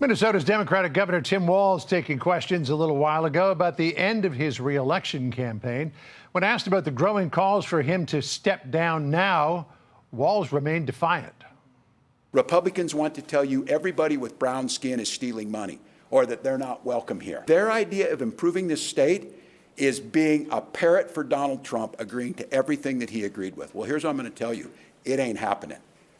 Minnesota's Democratic Governor Tim Walz taking questions a little while ago about the end of his re-election campaign. When asked about the growing calls for him to step down now, Walz remained defiant. Republicans want to tell you everybody with brown skin is stealing money or that they're not welcome here. Their idea of improving this state is being a parrot for Donald Trump, agreeing to everything that he agreed with. Well, here's what I'm going to tell you. It ain't happening.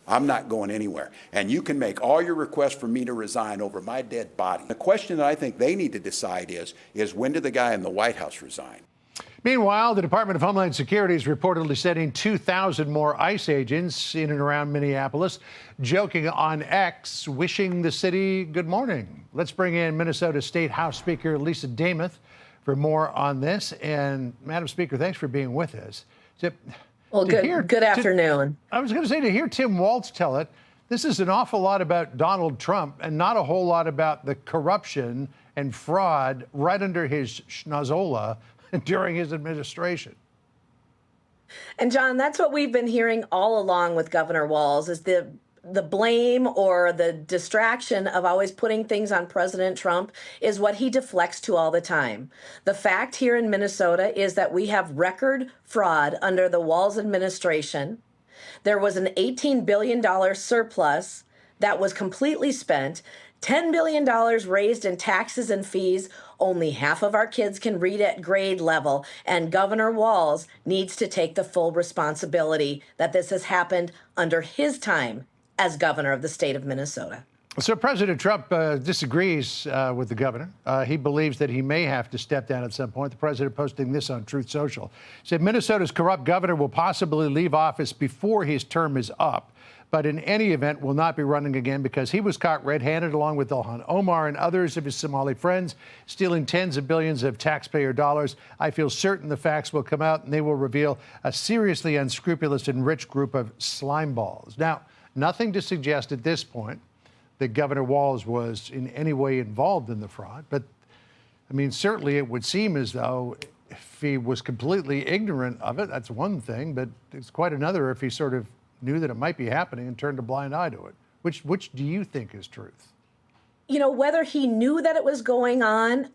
I'm not going anywhere. And you can make all your requests for me to resign over my dead body. The question that I think they need to decide is when did the guy in the White House resign? Meanwhile, the Department of Homeland Security is reportedly sending 2,000 more ICE agents in and around Minneapolis, joking on X, wishing the city good morning. Let's bring in Minnesota State House Speaker Lisa Demuth for more on this. And Madam Speaker, thanks for being with us. Well, good afternoon. I was going to say, to hear Tim Walz tell it, this is an awful lot about Donald Trump and not a whole lot about the corruption and fraud right under his schnozola during his administration. And John, that's what we've been hearing all along with Governor Walz, is the blame or the distraction of always putting things on President Trump is what he deflects to all the time. The fact here in Minnesota is that we have record fraud under the Walz administration. There was an $18 billion surplus that was completely spent, $10 billion raised in taxes and fees. Only half of our kids can read at grade level, and Governor Walz needs to take the full responsibility that this has happened under his time as governor of the state of Minnesota. So President Trump disagrees with the governor. He believes that he may have to step down at some point. The president posting this on Truth Social said Minnesota's corrupt governor will possibly leave office before his term is up, but in any event will not be running again because he was caught red-handed along with Ilhan Omar and others of his Somali friends, stealing tens of billions of taxpayer dollars. I feel certain the facts will come out and they will reveal a seriously unscrupulous and rich group of slimeballs. Now, nothing to suggest at this point that Governor Walz was in any way involved in the fraud. But, I mean, certainly it would seem as though if he was completely ignorant of it, that's one thing, but it's quite another if he sort of knew that it might be happening and turned a blind eye to it. Which do you think is truth? You know, whether he knew that it was going on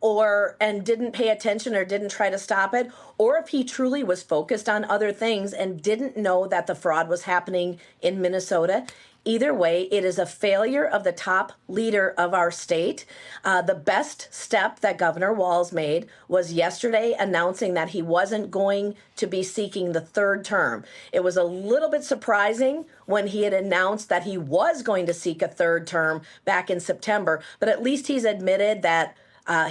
and didn't pay attention or didn't try to stop it, or if he truly was focused on other things and didn't know that the fraud was happening in Minnesota, either way, it is a failure of the top leader of our state. The best step that Governor Walz made was yesterday announcing that he wasn't going to be seeking the third term. It was a little bit surprising when he had announced that he was going to seek a third term back in September, but at least he's admitted that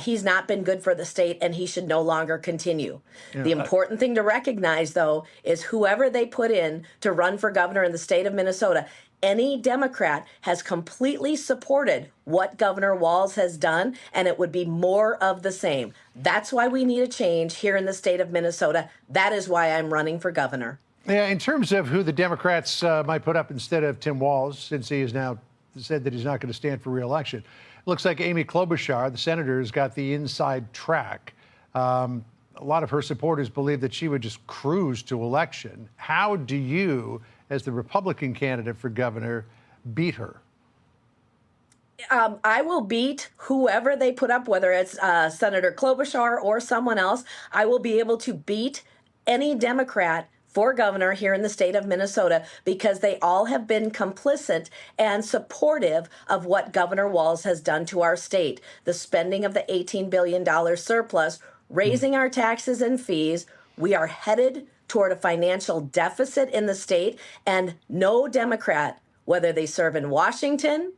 he's not been good for the state and he should no longer continue. The important thing to recognize, though, is whoever they put in to run for governor in the state of Minnesota, any Democrat has completely supported what Governor Walz has done, and it would be more of the same. That's why we need a change here in the state of Minnesota. That is why I'm running for governor. Yeah, in terms of who the Democrats might put up instead of Tim Walz, since he has now said that he's not going to stand for re-election, it looks like Amy Klobuchar, the senator, has got the inside track. A lot of her supporters believe that she would just cruise to election. How do you, as the Republican candidate for governor, beat her? I will beat whoever they put up, whether it's Senator Klobuchar or someone else. I will be able to beat any Democrat for governor here in the state of Minnesota because they all have been complicit and supportive of what Governor Walz has done to our state. The spending of the $18 billion surplus, raising our taxes and fees. We are headed toward a financial deficit in the state, and no Democrat, whether they serve in Washington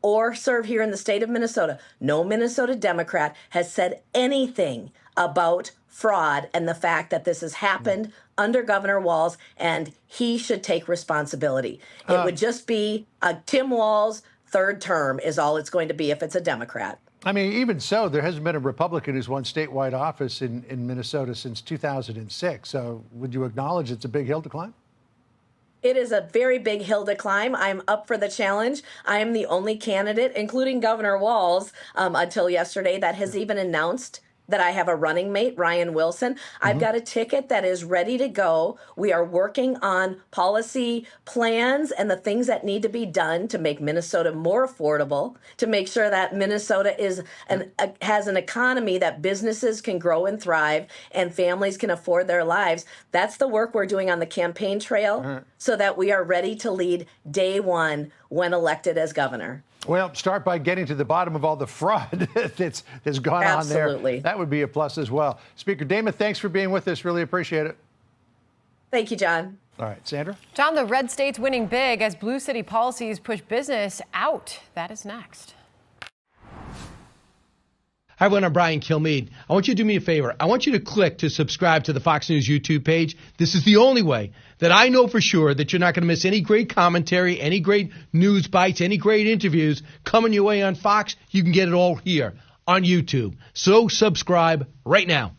or serve here in the state of Minnesota, no Minnesota Democrat has said anything about fraud and the fact that this has happened under Governor Walz, and he should take responsibility. It would just be a Tim Walz third term is all it's going to be if it's a Democrat. I mean, even so, there hasn't been a Republican who's won statewide office in Minnesota since 2006. So would you acknowledge it's a big hill to climb? It is a very big hill to climb. I'm up for the challenge. I am the only candidate, including Governor Walz, until yesterday, that has even announced that I have a running mate, Ryan Wilson. I've got a ticket that is ready to go. We are working on policy plans and the things that need to be done to make Minnesota more affordable, to make sure that Minnesota has an economy that businesses can grow and thrive and families can afford their lives. That's the work we're doing on the campaign trail so that we are ready to lead day one when elected as governor. Well, start by getting to the bottom of all the fraud that's gone on there. Absolutely. That would be a plus as well. Speaker Damon, thanks for being with us. Really appreciate it. Thank you, John. All right, Sandra? John, the red state's winning big as blue city policies push business out. That is next. Hi, everyone. I'm Brian Kilmeade. I want you to do me a favor. I want you to click to subscribe to the Fox News YouTube page. This is the only way that I know for sure that you're not going to miss any great commentary, any great news bites, any great interviews coming your way on Fox. You can get it all here on YouTube. So subscribe right now.